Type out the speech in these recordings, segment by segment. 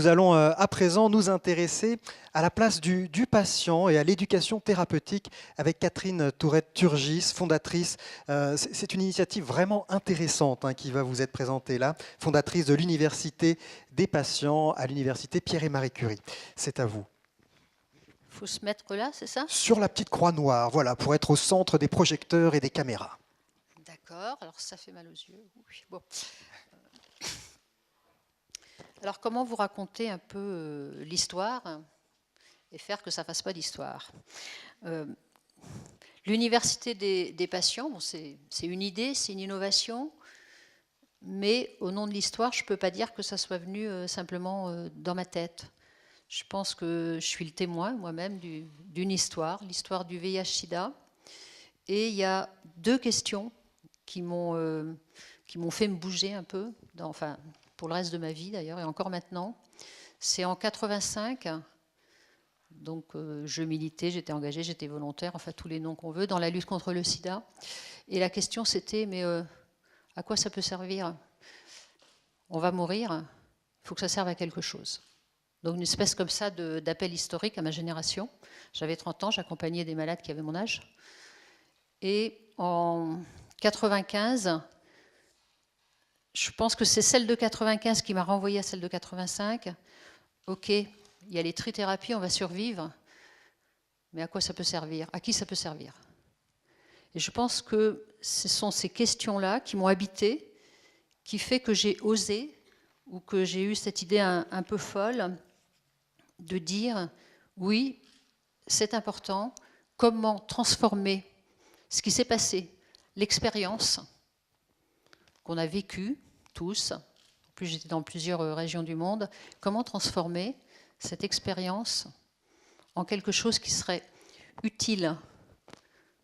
nous allons à présent nous intéresser à la place du patient et à l'éducation thérapeutique avec Catherine Tourette-Turgis, fondatrice. C'est une initiative vraiment intéressante qui va vous être présentée là, fondatrice de l'Université des patients à l'Université Pierre et Marie Curie. C'est à vous. Il faut se mettre là, c'est ça? Sur la petite croix noire, voilà, pour être au centre des projecteurs et des caméras. D'accord, alors ça fait mal aux yeux. Oui, bon. Alors comment vous raconter un peu l'histoire et faire que ça ne fasse pas d'histoire? L'université des patients, bon, c'est une idée, c'est une innovation, mais au nom de l'histoire, je ne peux pas dire que ça soit venu simplement dans ma tête. Je pense que je suis le témoin moi-même d'une histoire, l'histoire du VIH-Sida. Et il y a deux questions qui m'ont fait me bouger un peu, enfin pour le reste de ma vie d'ailleurs, et encore maintenant. C'est en 85, donc je militais, j'étais engagée, j'étais volontaire, enfin tous les noms qu'on veut, dans la lutte contre le sida. Et la question c'était, mais à quoi ça peut servir? On va mourir, il faut que ça serve à quelque chose. Donc une espèce comme ça d'appel historique à ma génération. J'avais 30 ans, j'accompagnais des malades qui avaient mon âge. Et en 95, je pense que c'est celle de 95 qui m'a renvoyée à celle de 85. Ok, il y a les trithérapies, on va survivre, mais à quoi ça peut servir? À qui ça peut servir? Et je pense que ce sont ces questions-là qui m'ont habité, qui fait que j'ai osé, ou que j'ai eu cette idée un peu folle, de dire, oui, c'est important, comment transformer ce qui s'est passé, l'expérience qu'on a vécue tous, en plus j'étais dans plusieurs régions du monde, comment transformer cette expérience en quelque chose qui serait utile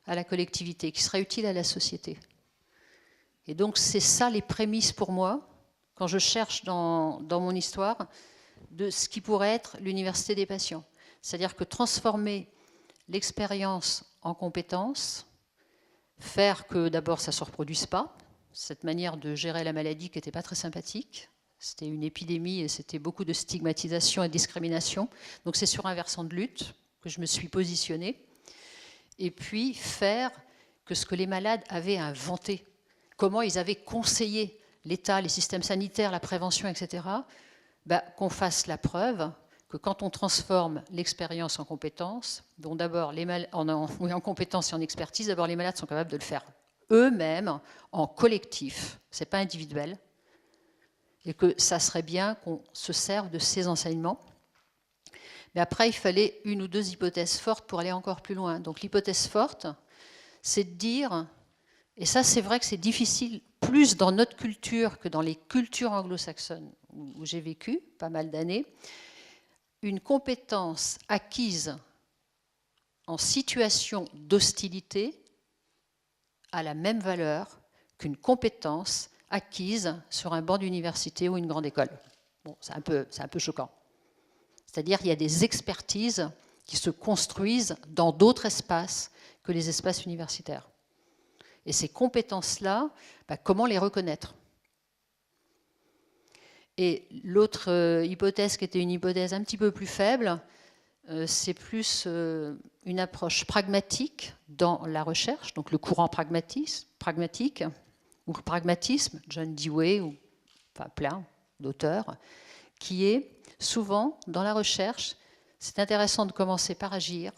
à la collectivité, qui serait utile à la société. Et donc c'est ça les prémices pour moi, quand je cherche dans mon histoire, de ce qui pourrait être l'université des patients. C'est-à-dire que transformer l'expérience en compétence, faire que d'abord ça ne se reproduise pas, cette manière de gérer la maladie qui n'était pas très sympathique, c'était une épidémie et c'était beaucoup de stigmatisation et de discrimination. Donc c'est sur un versant de lutte que je me suis positionnée. Et puis faire que ce que les malades avaient inventé, comment ils avaient conseillé l'État, les systèmes sanitaires, la prévention, etc., qu'on fasse la preuve que quand on transforme l'expérience en compétence, dont d'abord en compétence et en expertise, d'abord les malades sont capables de le faire eux-mêmes, en collectif, ce n'est pas individuel, et que ça serait bien qu'on se serve de ces enseignements. Mais après, il fallait une ou deux hypothèses fortes pour aller encore plus loin. Donc l'hypothèse forte, c'est de dire, et ça c'est vrai que c'est difficile, plus dans notre culture que dans les cultures anglo-saxonnes où j'ai vécu pas mal d'années, une compétence acquise en situation d'hostilité a la même valeur qu'une compétence acquise sur un banc d'université ou une grande école. Bon, c'est un peu choquant. C'est-à-dire qu'il y a des expertises qui se construisent dans d'autres espaces que les espaces universitaires. Et ces compétences-là, comment les reconnaître? Et l'autre hypothèse, qui était une hypothèse un petit peu plus faible, c'est plus une approche pragmatique dans la recherche, donc le courant pragmatique, ou le pragmatisme, John Dewey, ou enfin plein d'auteurs, qui est souvent dans la recherche, c'est intéressant de commencer par agir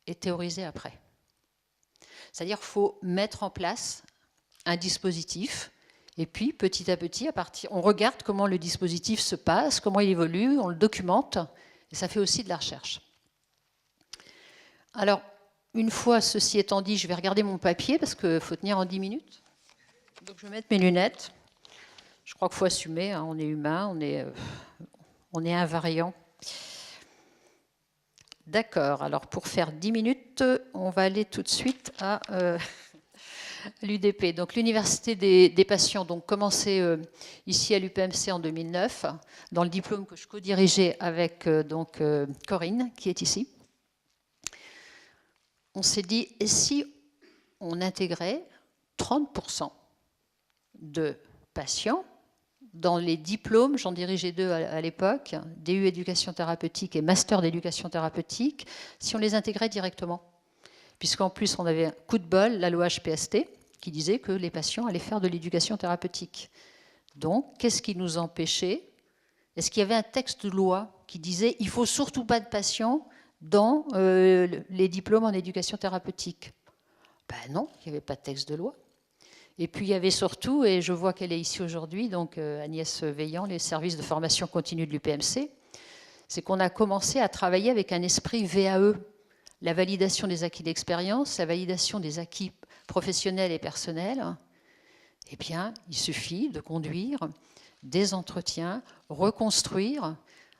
et théoriser après. C'est-à-dire qu'il faut mettre en place un dispositif, et puis petit à petit, on regarde comment le dispositif se passe, comment il évolue, on le documente, et ça fait aussi de la recherche. Alors, une fois ceci étant dit, je vais regarder mon papier, parce qu'il faut tenir en 10 minutes. Donc je vais mettre mes lunettes. Je crois qu'il faut assumer, hein, on est humain, on est invariant. D'accord, alors pour faire 10 minutes, on va aller tout de suite à l'UDP. Donc l'Université des patients, donc commencé ici à l'UPMC en 2009, dans le diplôme que je co-dirigeais avec Corinne, qui est ici. On s'est dit, et si on intégrait 30% de patients dans les diplômes, j'en dirigeais 2 à l'époque, DU éducation thérapeutique et master d'éducation thérapeutique, si on les intégrait directement. Puisqu'en plus, on avait un coup de bol, la loi HPST, qui disait que les patients allaient faire de l'éducation thérapeutique. Donc, qu'est-ce qui nous empêchait? Est-ce qu'il y avait un texte de loi qui disait il ne faut surtout pas de patients dans les diplômes en éducation thérapeutique? Ben non, il n'y avait pas de texte de loi. Et puis il y avait surtout, et je vois qu'elle est ici aujourd'hui, donc Agnès Veillant, les services de formation continue de l'UPMC, c'est qu'on a commencé à travailler avec un esprit VAE, la validation des acquis d'expérience, la validation des acquis professionnels et personnels. Eh bien, il suffit de conduire des entretiens, reconstruire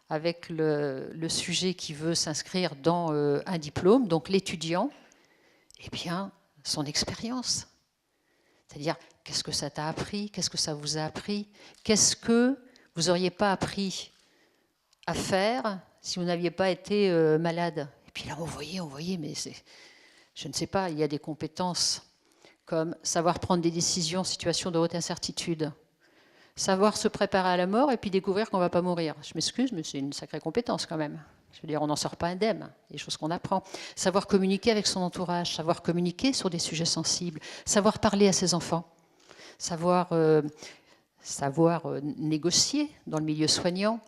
avec le sujet qui veut s'inscrire dans un diplôme, donc l'étudiant, eh bien, son expérience. C'est-à-dire, qu'est-ce que ça t'a appris? Qu'est-ce que ça vous a appris? Qu'est-ce que vous n'auriez pas appris à faire si vous n'aviez pas été malade? Et puis là, on voyait, mais je ne sais pas, il y a des compétences comme savoir prendre des décisions en situation de haute incertitude, savoir se préparer à la mort et puis découvrir qu'on ne va pas mourir. Je m'excuse, mais c'est une sacrée compétence quand même. Je veux dire, on n'en sort pas indemne, des choses qu'on apprend. Savoir communiquer avec son entourage, savoir communiquer sur des sujets sensibles, savoir parler à ses enfants, savoir négocier dans le milieu soignant,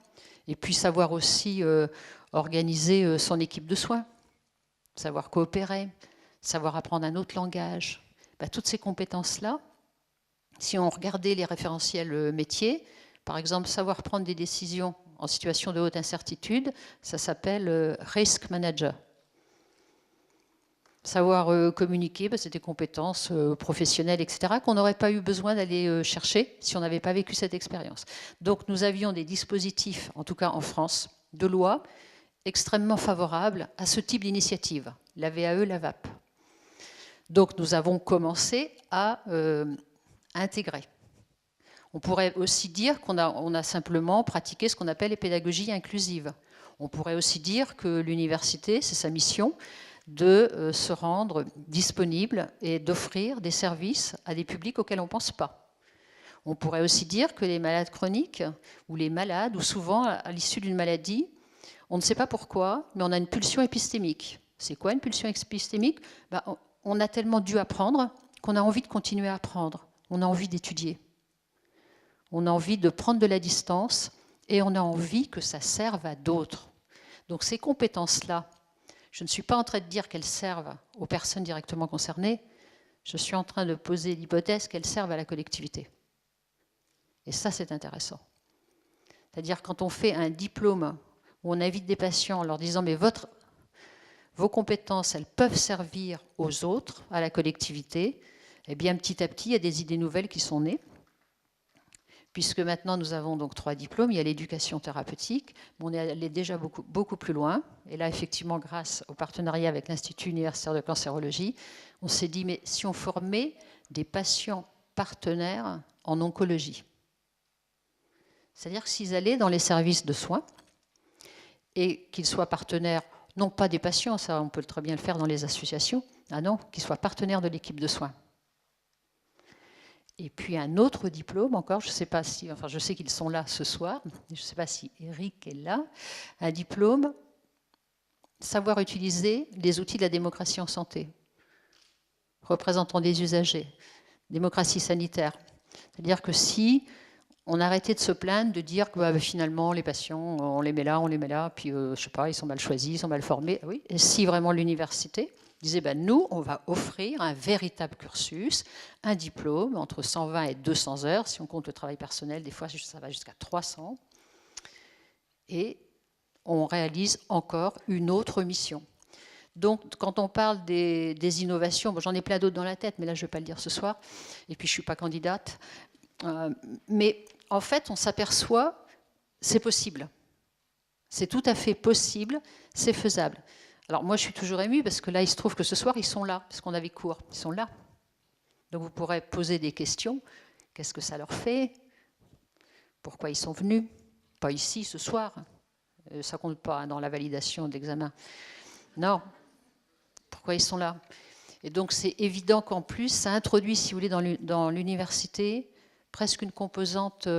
et puis savoir aussi organiser son équipe de soins, savoir coopérer, savoir apprendre un autre langage. Ben, toutes ces compétences-là, si on regardait les référentiels métiers, par exemple, savoir prendre des décisions en situation de haute incertitude, ça s'appelle Risk Manager. Savoir communiquer, c'est des compétences professionnelles, etc., qu'on n'aurait pas eu besoin d'aller chercher si on n'avait pas vécu cette expérience. Donc nous avions des dispositifs, en tout cas en France, de loi, extrêmement favorables à ce type d'initiative, la VAE, la VAP. Donc nous avons commencé à intégrer. On pourrait aussi dire qu'on a simplement pratiqué ce qu'on appelle les pédagogies inclusives. On pourrait aussi dire que l'université, c'est sa mission de se rendre disponible et d'offrir des services à des publics auxquels on ne pense pas. On pourrait aussi dire que les malades chroniques ou les malades, ou souvent à l'issue d'une maladie, on ne sait pas pourquoi, mais on a une pulsion épistémique. C'est quoi une pulsion épistémique? On a tellement dû apprendre qu'on a envie de continuer à apprendre. On a envie d'étudier. On a envie de prendre de la distance et on a envie que ça serve à d'autres. Donc ces compétences-là, je ne suis pas en train de dire qu'elles servent aux personnes directement concernées, je suis en train de poser l'hypothèse qu'elles servent à la collectivité. Et ça, c'est intéressant. C'est-à-dire quand on fait un diplôme où on invite des patients en leur disant « mais vos compétences, elles peuvent servir aux autres, à la collectivité », eh bien petit à petit, il y a des idées nouvelles qui sont nées. Puisque maintenant nous avons donc 3 diplômes, il y a l'éducation thérapeutique, mais on est allé déjà beaucoup plus loin. Et là, effectivement, grâce au partenariat avec l'Institut universitaire de cancérologie, on s'est dit, mais si on formait des patients partenaires en oncologie, c'est-à-dire que s'ils allaient dans les services de soins et qu'ils soient partenaires, non pas des patients, ça on peut très bien le faire dans les associations, ah non, qu'ils soient partenaires de l'équipe de soins. Et puis un autre diplôme encore, je sais pas si, enfin je sais qu'ils sont là ce soir, je ne sais pas si Eric est là, un diplôme savoir utiliser les outils de la démocratie en santé, représentant des usagers, démocratie sanitaire. C'est-à-dire que si on arrêtait de se plaindre, de dire que finalement les patients, on les met là, puis je sais pas, ils sont mal choisis, ils sont mal formés, oui, et si vraiment l'université disait, nous, on va offrir un véritable cursus, un diplôme entre 120 et 200 heures, si on compte le travail personnel, des fois ça va jusqu'à 300, et on réalise encore une autre mission. Donc, quand on parle des innovations, j'en ai plein d'autres dans la tête, mais là, je ne vais pas le dire ce soir, et puis je ne suis pas candidate, mais en fait, on s'aperçoit, c'est possible. C'est tout à fait possible, c'est faisable. Alors moi, je suis toujours émue parce que là, il se trouve que ce soir, ils sont là, parce qu'on avait cours. Ils sont là. Donc vous pourrez poser des questions. Qu'est-ce que ça leur fait? Pourquoi ils sont venus? Pas ici, ce soir. Ça ne compte pas dans la validation d'examen. Non. Pourquoi ils sont là? Et donc c'est évident qu'en plus, ça introduit, si vous voulez, dans l'université, presque une composante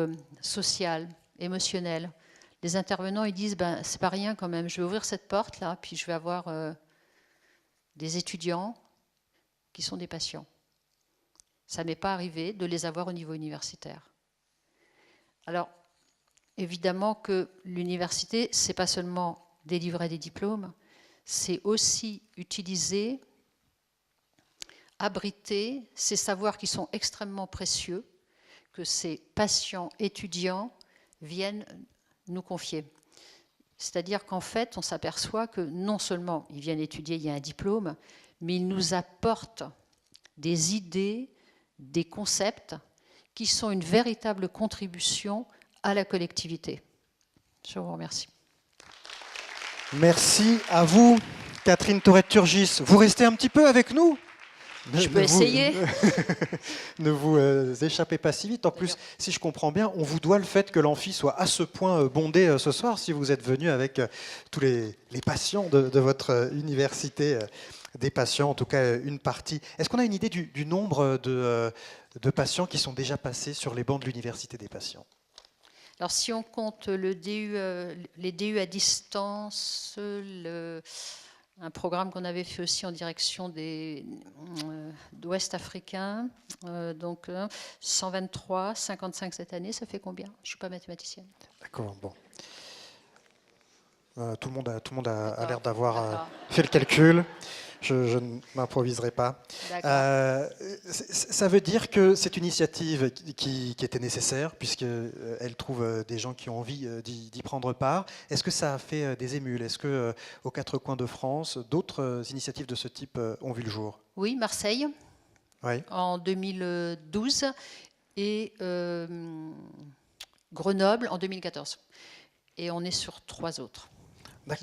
sociale, émotionnelle. Les intervenants, ils disent, ben, c'est pas rien quand même, je vais ouvrir cette porte-là, puis je vais avoir des étudiants qui sont des patients. Ça ne m'est pas arrivé de les avoir au niveau universitaire. Alors, évidemment que l'université, ce n'est pas seulement délivrer des diplômes, c'est aussi utiliser, abriter ces savoirs qui sont extrêmement précieux, que ces patients, étudiants viennent nous confier. C'est-à-dire qu'en fait, on s'aperçoit que non seulement ils viennent étudier, il y a un diplôme, mais ils nous apportent des idées, des concepts qui sont une véritable contribution à la collectivité. Je vous remercie. Merci à vous, Catherine Tourette-Turgis. Vous restez un petit peu avec nous? Je peux essayer. Ne vous échappez pas si vite. En plus, si je comprends bien, on vous doit le fait que l'amphi soit à ce point bondé ce soir, si vous êtes venu avec tous les patients de votre université, des patients, en tout cas une partie. Est-ce qu'on a une idée du nombre de patients qui sont déjà passés sur les bancs de l'université des patients? Alors, si on compte les DU à distance, un programme qu'on avait fait aussi en direction d'Ouest africains, donc 123, 55 cette année, ça fait combien? Je ne suis pas mathématicienne. D'accord, bon. Tout le monde a l'air d'avoir fait le calcul. Je ne m'improviserai pas. Ça veut dire que c'est une initiative qui était nécessaire, puisqu'elle trouve des gens qui ont envie d'y prendre part. Est-ce que ça a fait des émules? Est-ce qu'aux quatre coins de France, d'autres initiatives de ce type ont vu le jour? Oui, Marseille, oui. En 2012, et Grenoble en 2014. Et on est sur 3 autres.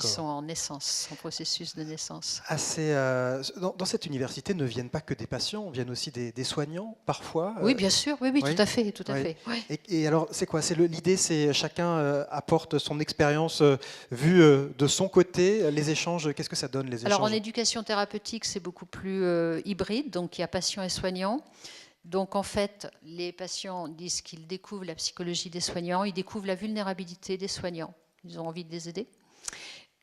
Qui sont en naissance, en processus de naissance. Dans cette université ne viennent pas que des patients, viennent aussi des soignants parfois. Oui, bien sûr, oui, tout à fait, tout à fait. Oui. Et alors, c'est quoi? L'idée, c'est chacun apporte son expérience vue de son côté. Les échanges, qu'est-ce que ça donne les échanges? Alors, en éducation thérapeutique, c'est beaucoup plus hybride, donc il y a patients et soignants. Donc, en fait, les patients disent qu'ils découvrent la psychologie des soignants, ils découvrent la vulnérabilité des soignants. Ils ont envie de les aider.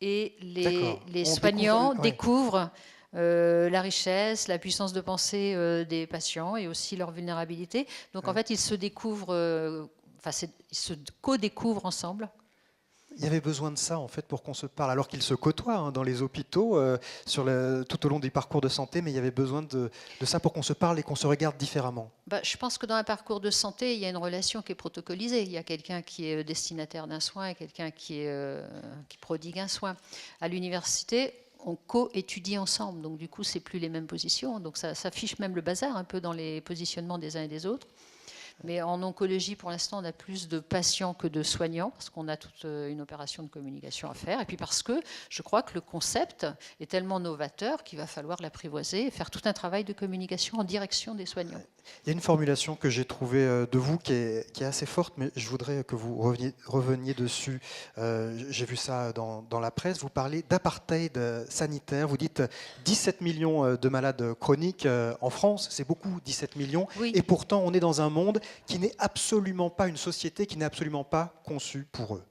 Et les soignants découvrent la richesse, la puissance de pensée des patients et aussi leur vulnérabilité. Donc, en fait, ils se découvrent, ils se co-découvrent ensemble. Il y avait besoin de ça, en fait, pour qu'on se parle, alors qu'ils se côtoient dans les hôpitaux, tout au long des parcours de santé, mais il y avait besoin de ça pour qu'on se parle et qu'on se regarde différemment. Je pense que dans un parcours de santé, il y a une relation qui est protocolisée. Il y a quelqu'un qui est destinataire d'un soin et quelqu'un qui prodigue un soin. À l'université, on co-étudie ensemble, donc du coup, c'est plus les mêmes positions. Donc ça fiche même le bazar un peu dans les positionnements des uns et des autres. Mais en oncologie, pour l'instant, on a plus de patients que de soignants, parce qu'on a toute une opération de communication à faire. Et puis parce que je crois que le concept est tellement novateur qu'il va falloir l'apprivoiser et faire tout un travail de communication en direction des soignants. Il y a une formulation que j'ai trouvée de vous qui est assez forte, mais je voudrais que vous reveniez dessus. J'ai vu ça dans la presse. Vous parlez d'apartheid sanitaire. Vous dites 17 millions de malades chroniques en France. C'est beaucoup, 17 millions. Oui. Et pourtant, on est dans un monde qui n'est absolument pas une société, qui n'est absolument pas conçue pour eux.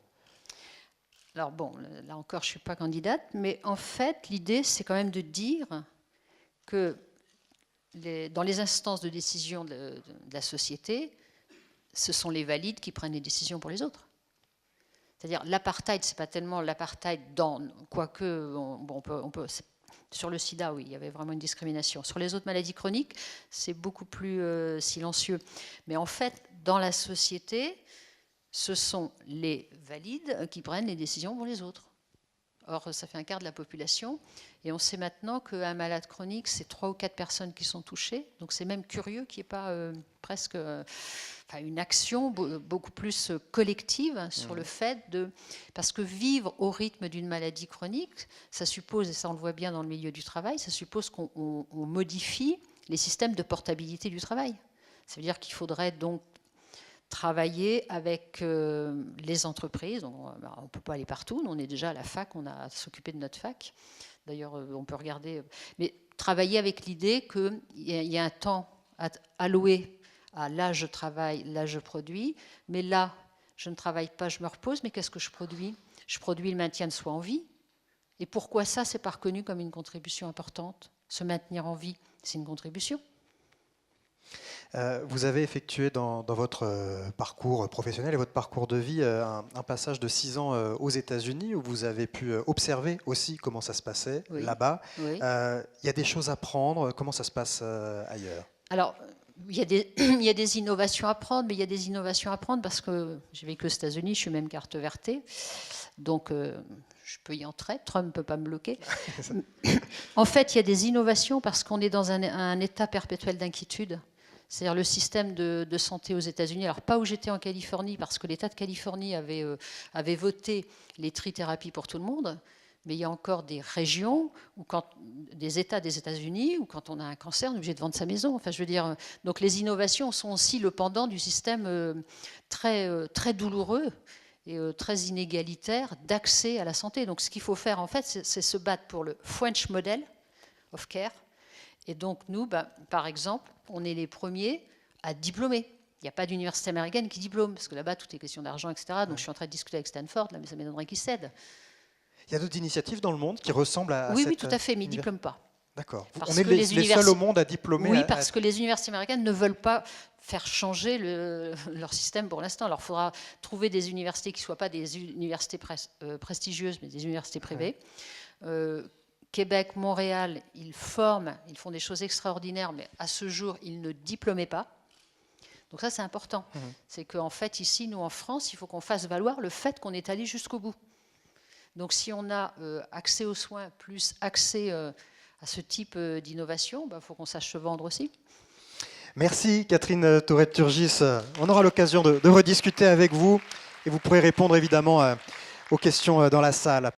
Alors bon, là encore, je ne suis pas candidate, mais en fait, l'idée, c'est quand même de dire que dans les instances de décision de la société, ce sont les valides qui prennent les décisions pour les autres. C'est-à-dire l'apartheid, c'est pas tellement l'apartheid quoique on peut sur le sida, oui, il y avait vraiment une discrimination. Sur les autres maladies chroniques, c'est beaucoup plus silencieux. Mais en fait, dans la société, ce sont les valides qui prennent les décisions pour les autres. Or, ça fait un quart de la population. Et on sait maintenant qu'un malade chronique, c'est 3 ou 4 personnes qui sont touchées. Donc, c'est même curieux qu'il n'y ait pas presque une action beaucoup plus collective sur le fait de... Parce que vivre au rythme d'une maladie chronique, ça suppose, et ça on le voit bien dans le milieu du travail, ça suppose qu'on modifie les systèmes de portabilité du travail. Ça veut dire qu'il faudrait donc travailler avec les entreprises. On ne peut pas aller partout. Nous, on est déjà à la fac, on a à s'occuper de notre fac. D'ailleurs, on peut regarder. Mais travailler avec l'idée qu'il y a un temps alloué à là je travaille, là je produis, mais là je ne travaille pas, je me repose, mais qu'est-ce que je produis? Je produis le maintien de soi en vie. Et pourquoi ça, c'est pas reconnu comme une contribution importante? Se maintenir en vie, c'est une contribution. Vous avez effectué dans votre parcours professionnel et votre parcours de vie un passage de 6 ans aux États-Unis où vous avez pu observer aussi comment ça se passait là-bas. Oui. Il y a des choses à prendre. Comment ça se passe ailleurs? Alors, il y a des innovations à prendre, mais il y a des innovations à prendre parce que j'ai vécu aux États-Unis, je suis même carte vertée, donc je peux y entrer, Trump ne peut pas me bloquer. En fait, il y a des innovations parce qu'on est dans un état perpétuel d'inquiétude. C'est-à-dire le système de santé aux États-Unis. Alors, pas où j'étais en Californie, parce que l'État de Californie avait voté les trithérapies pour tout le monde, mais il y a encore des régions, des États des États-Unis, où quand on a un cancer, on est obligé de vendre sa maison. Enfin, je veux dire, donc les innovations sont aussi le pendant du système très douloureux et très inégalitaire d'accès à la santé. Donc, ce qu'il faut faire, en fait, c'est se battre pour le French Model of Care. Et donc, nous, par exemple, on est les premiers à diplômer. Il n'y a pas d'université américaine qui diplôme, parce que là-bas, tout est question d'argent, etc. Donc, je suis en train de discuter avec Stanford, là, mais ça m'étonnerait qu'ils cèdent. Il y a d'autres initiatives dans le monde qui ressemblent à oui, cette... Oui, tout à fait, mais ils ne diplôment pas. D'accord. On est les seuls au monde à diplômer. Oui, parce que les universités américaines ne veulent pas faire changer leur système pour l'instant. Alors, il faudra trouver des universités qui ne soient pas des universités prestigieuses, mais des universités privées. Québec, Montréal, ils forment, ils font des choses extraordinaires, mais à ce jour, ils ne diplômaient pas. Donc ça, c'est important. C'est qu'en fait, ici, nous, en France, il faut qu'on fasse valoir le fait qu'on est allé jusqu'au bout. Donc si on a accès aux soins, plus accès à ce type d'innovation, il faut qu'on sache se vendre aussi. Merci Catherine Tourette-Turgis. On aura l'occasion de rediscuter avec vous et vous pourrez répondre évidemment aux questions dans la salle.